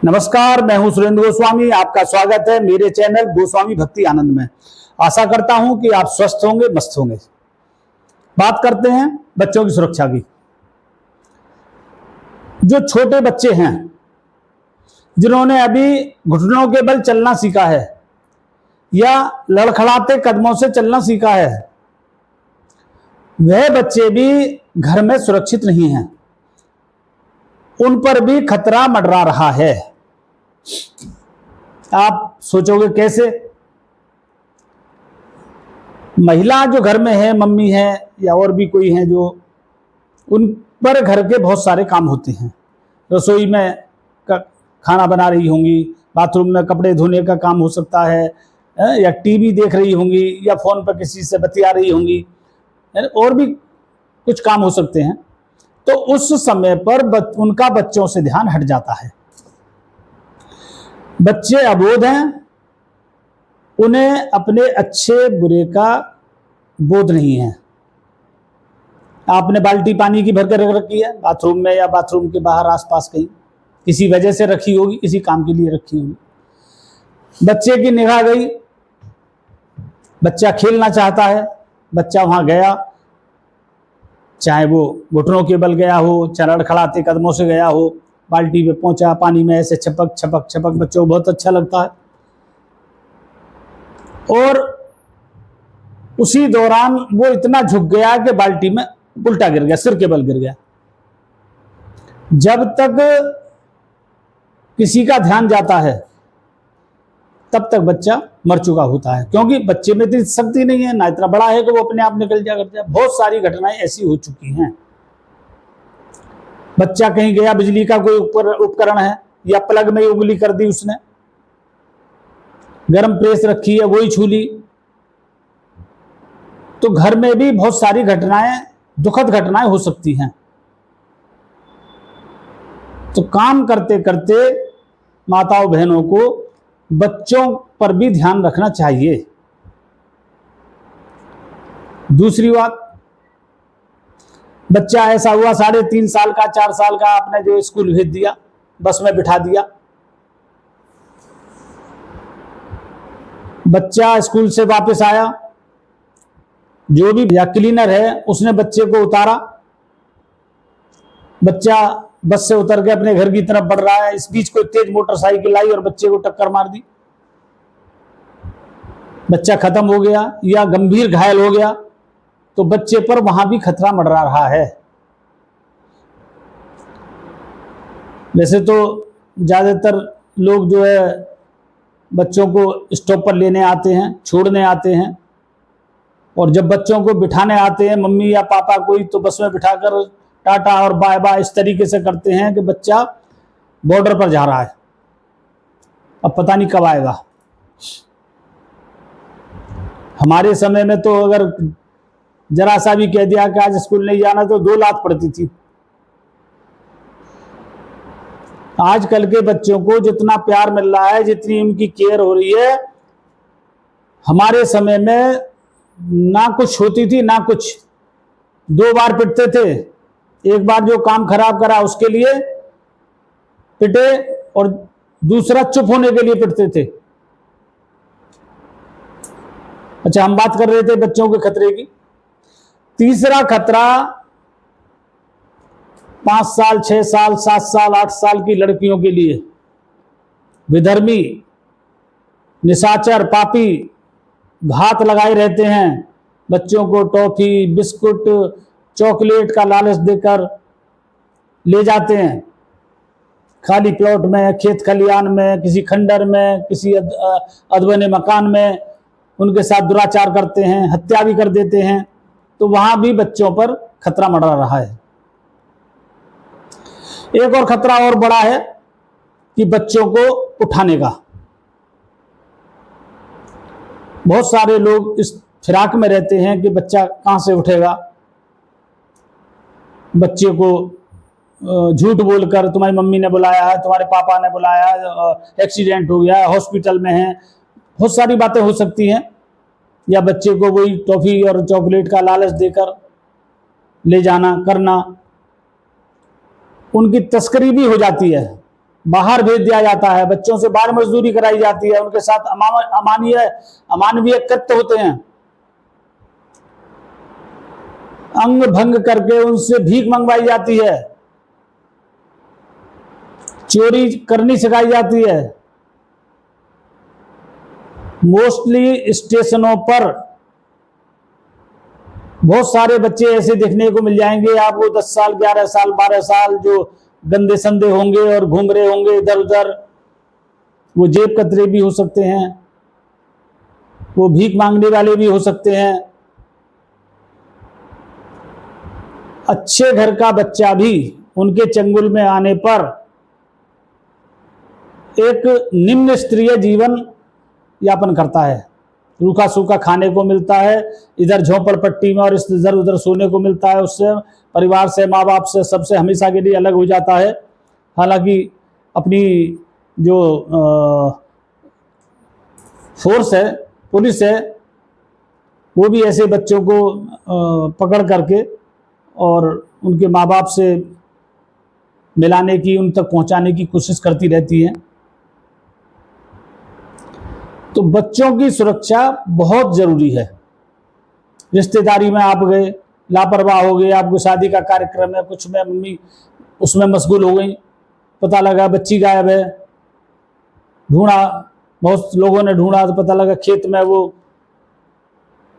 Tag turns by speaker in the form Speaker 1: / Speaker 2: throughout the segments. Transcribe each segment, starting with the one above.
Speaker 1: नमस्कार, मैं हूं सुरेंद्र गोस्वामी। आपका स्वागत है मेरे चैनल गोस्वामी भक्ति आनंद में। आशा करता हूं कि आप स्वस्थ होंगे, मस्त होंगे। बात करते हैं बच्चों की सुरक्षा की। जो छोटे बच्चे हैं, जिन्होंने अभी घुटनों के बल चलना सीखा है या लड़खड़ाते कदमों से चलना सीखा है, वह बच्चे भी घर में सुरक्षित नहीं हैं। उन पर भी खतरा मंडरा रहा है। आप सोचोगे कैसे? महिला जो घर में है, मम्मी है या और भी कोई है, जो उन पर घर के बहुत सारे काम होते हैं। रसोई में खाना बना रही होंगी, बाथरूम में कपड़े धोने का काम हो सकता है, या टीवी देख रही होंगी, या फोन पर किसी से बतिया रही होंगी, और भी कुछ काम हो सकते हैं। तो उस समय पर उनका बच्चों से ध्यान हट जाता है। बच्चे अबोध हैं, उन्हें अपने अच्छे बुरे का बोध नहीं है। आपने बाल्टी पानी की भरकर रख रखी है बाथरूम में या बाथरूम के बाहर आसपास कहीं, किसी वजह से रखी होगी, किसी काम के लिए रखी होगी। बच्चे की निगाह गई, बच्चा खेलना चाहता है, बच्चा वहां गया, चाहे वो घुटनों के बल गया हो, चाहे लड़खड़ाते कदमों से गया हो, बाल्टी पे पहुंचा, पानी में ऐसे छपक छपक छपक, बच्चों को बहुत अच्छा लगता है। और उसी दौरान वो इतना झुक गया कि बाल्टी में उल्टा गिर गया, सिर के बल गिर गया। जब तक किसी का ध्यान जाता है तब तक बच्चा मर चुका होता है, क्योंकि बच्चे में इतनी शक्ति नहीं है, ना इतना बड़ा है कि वो अपने आप निकल जा करता है। बहुत सारी घटनाएं ऐसी हो चुकी हैं। बच्चा कहीं गया, बिजली का कोई उपकरण है या प्लग में उंगली कर दी उसने, गर्म प्रेस रखी है वही छू ली, तो घर में भी बहुत सारी घटनाएं, दुखद घटनाएं हो सकती हैं। तो काम करते करते माताओं बहनों को बच्चों पर भी ध्यान रखना चाहिए। दूसरी बात, बच्चा ऐसा हुआ 3.5 साल का, 4 साल का, आपने जो स्कूल भेज दिया, बस में बिठा दिया, बच्चा स्कूल से वापस आया, जो भी या क्लीनर है उसने बच्चे को उतारा, बच्चा बस से उतर के अपने घर की तरफ बढ़ रहा है, इस बीच कोई तेज मोटरसाइकिल आई और बच्चे को टक्कर मार दी, बच्चा खत्म हो गया या गंभीर घायल हो गया, तो बच्चे पर वहां भी खतरा मंडरा रहा है। वैसे तो ज्यादातर लोग जो है बच्चों को स्टॉप पर लेने आते हैं, छोड़ने आते हैं, और जब बच्चों को बिठाने आते हैं मम्मी या पापा कोई, तो बस में बिठाकर टाटा और बाय बाय इस तरीके से करते हैं कि बच्चा बॉर्डर पर जा रहा है, अब पता नहीं कब आएगा। हमारे समय में तो अगर जरा सा भी कह दिया कि आज स्कूल नहीं जाना तो 2 लात पड़ती थी। आजकल के बच्चों को जितना प्यार मिल रहा है, जितनी उनकी केयर हो रही है, हमारे समय में ना कुछ होती थी ना कुछ। 2 बार पिटते थे, एक बार जो काम खराब करा उसके लिए पिटे और दूसरा चुप होने के लिए पिटते थे। अच्छा, हम बात कर रहे थे बच्चों के खतरे की। तीसरा खतरा 5 साल, 6 साल, 7 साल, 8 साल की लड़कियों के लिए। विधर्मी, निशाचर, पापी घात लगाए रहते हैं, बच्चों को टॉफी, बिस्कुट, चॉकलेट का लालच देकर ले जाते हैं। खाली प्लॉट में, खेत खलियान में, किसी खंडर में, किसी अधबने मकान में उनके साथ दुराचार करते हैं, हत्या भी कर देते हैं। तो वहां भी बच्चों पर खतरा मंडरा रहा है। एक और खतरा और बड़ा है कि बच्चों को उठाने का। बहुत सारे लोग इस फिराक में रहते हैं कि बच्चा कहां से उठेगा। बच्चे को झूठ बोलकर, तुम्हारी मम्मी ने बुलाया है, तुम्हारे पापा ने बुलाया है, एक्सीडेंट हो गया है, हॉस्पिटल में है, बहुत सारी बातें हो सकती हैं। या बच्चे को वही टॉफी और चॉकलेट का लालच देकर ले जाना, करना, उनकी तस्करी भी हो जाती है। बाहर भेज दिया जाता है, बच्चों से बाहर मजदूरी कराई जाती है, उनके साथ अमानवीय कृत्य होते हैं, अंग भंग करके उनसे भीख मंगवाई जाती है, चोरी करनी सिखाई जाती है। मोस्टली स्टेशनों पर बहुत सारे बच्चे ऐसे देखने को मिल जाएंगे आपको, 10 साल 11 साल 12 साल, जो गंदे संदे होंगे और घूम रहे होंगे इधर उधर। वो जेब कतरे भी हो सकते हैं, वो भीख मांगने वाले भी हो सकते हैं। अच्छे घर का बच्चा भी उनके चंगुल में आने पर एक निम्न स्तरीय जीवन यापन करता है, रूखा सूखा खाने को मिलता है, इधर झोपड़पट्टी में और इधर उधर सोने को मिलता है, उससे परिवार से, माँ बाप से, सबसे हमेशा के लिए अलग हो जाता है। हालांकि अपनी जो फोर्स है, पुलिस है, वो भी ऐसे बच्चों को पकड़ करके और उनके माँ बाप से मिलाने की, उन तक पहुंचाने की कोशिश करती रहती है। तो बच्चों की सुरक्षा बहुत जरूरी है। रिश्तेदारी में आप गए, लापरवाह हो गए, आपको शादी का कार्यक्रम है, कुछ में मम्मी उसमें मशगूल हो गई, पता लगा बच्ची गायब है, ढूंढा, बहुत लोगों ने ढूंढा तो पता लगा खेत में वो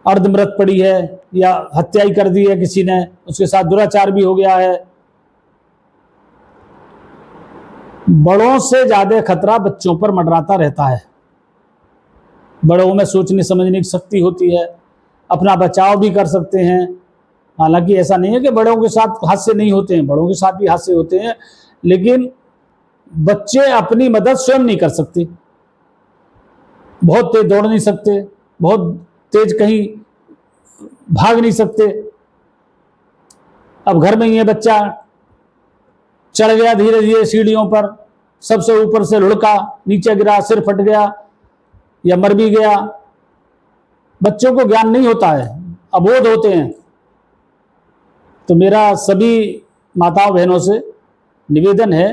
Speaker 1: अर्धमृत पड़ी है या हत्या ही कर दी है किसी ने, उसके साथ दुराचार भी हो गया है। बड़ों से ज्यादा खतरा बच्चों पर मंडराता रहता है। बड़ों में सोचने समझने की शक्ति होती है, अपना बचाव भी कर सकते हैं। हालांकि ऐसा नहीं है कि बड़ों के साथ हादसे नहीं होते हैं, बड़ों के साथ भी हादसे होते हैं, लेकिन बच्चे अपनी मदद स्वयं नहीं कर सकते। बहुत तेज दौड़ नहीं सकते, बहुत तेज कहीं भाग नहीं सकते। अब घर में ही है बच्चा, चढ़ गया धीरे धीरे सीढ़ियों पर, सबसे ऊपर से लुढ़का, नीचे गिरा, सिर फट गया या मर भी गया। बच्चों को ज्ञान नहीं होता है, अबोध होते हैं। तो मेरा सभी माताओं बहनों से निवेदन है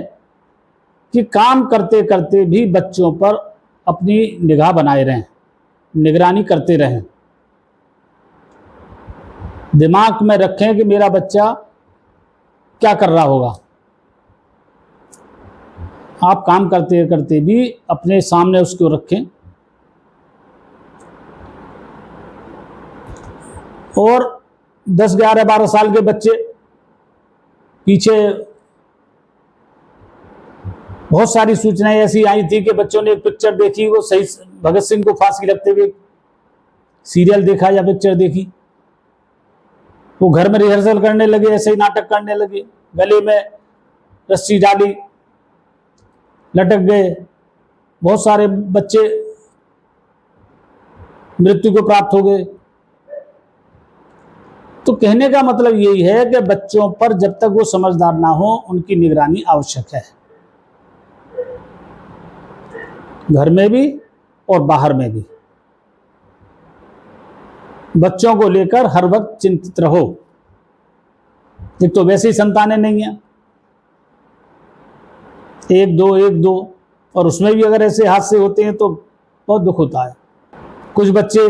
Speaker 1: कि काम करते करते भी बच्चों पर अपनी निगाह बनाए रहें, निगरानी करते रहें, दिमाग में रखें कि मेरा बच्चा क्या कर रहा होगा। आप काम करते करते भी अपने सामने उसको रखें। और 10, 11, 12 साल के बच्चे, पीछे बहुत सारी सूचनाएं ऐसी आई थी कि बच्चों ने एक पिक्चर देखी, वो सही भगत सिंह को फांसी लगते हुए सीरियल देखा या पिक्चर देखी, वो घर में रिहर्सल करने लगे, ऐसे ही नाटक करने लगे, गले में रस्सी डाली, लटक गए। बहुत सारे बच्चे मृत्यु को प्राप्त हो गए। तो कहने का मतलब यही है कि बच्चों पर जब तक वो समझदार ना हो, उनकी निगरानी आवश्यक है, घर में भी और बाहर में भी। बच्चों को लेकर हर वक्त चिंतित रहो। एक तो वैसे ही संतानें नहीं है, एक दो, और उसमें भी अगर ऐसे हादसे होते हैं तो बहुत दुख होता है। कुछ बच्चे,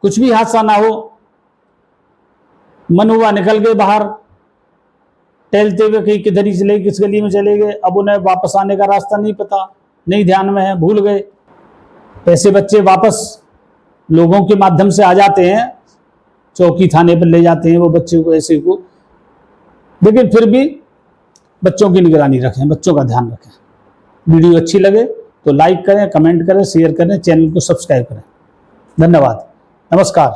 Speaker 1: कुछ भी हादसा ना हो, मन हुआ निकल गए बाहर, टहलते हुए कहीं किधर ही चले, किस गली में चले गए, अब उन्हें वापस आने का रास्ता नहीं पता, नहीं ध्यान में है, भूल गए। ऐसे बच्चे वापस लोगों के माध्यम से आ जाते हैं, चौकी थाने पर ले जाते हैं वो बच्चे को, ऐसे को। लेकिन फिर भी बच्चों की निगरानी रखें, बच्चों का ध्यान रखें। वीडियो अच्छी लगे तो लाइक करें, कमेंट करें, शेयर करें, चैनल को सब्सक्राइब करें। धन्यवाद, नमस्कार।